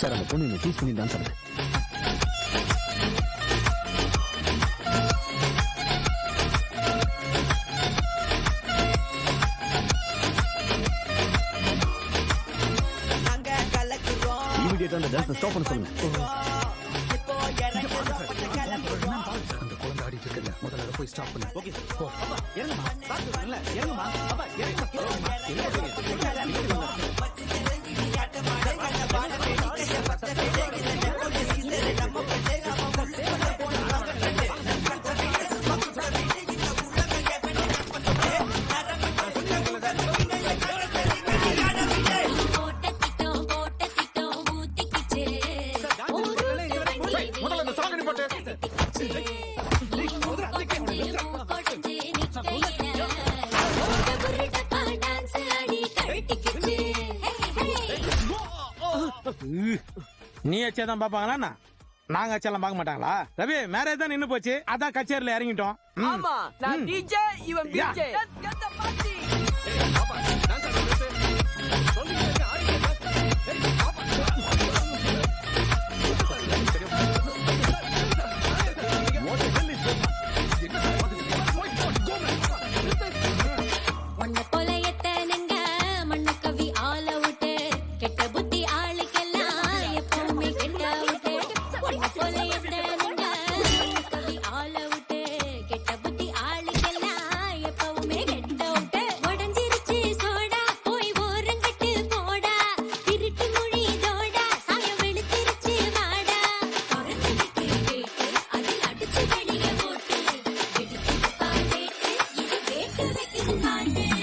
Sir அந்த பொண்ணு என்ன டீஸ் பண்ணி தான் சார். இமிடியேட்டா அந்த டான்ஸ் ஸ்டாப் பண்ண சொல்லுங்க. அந்த குழந்தை ஆடிட்டு இருக்குல்ல, முதல்ல அதை போய் ஸ்டாப் பண்ணு. Okay sir. இறங்குமா சார், இல்ல இறங்குமா அப்பா, இறங்குமா. நீ அச்சேதான் பாப்பாங்களா? நாங்க அச்செல்லாம் பார்க்க மாட்டாங்களா? ரவி மேரேஜ் தான் நின்னு போச்சு, அதான் கச்சேரியில இறங்கிட்டோம். ஆமா, நான் டிஜே, இவன் BJ. Let's get the party. Party.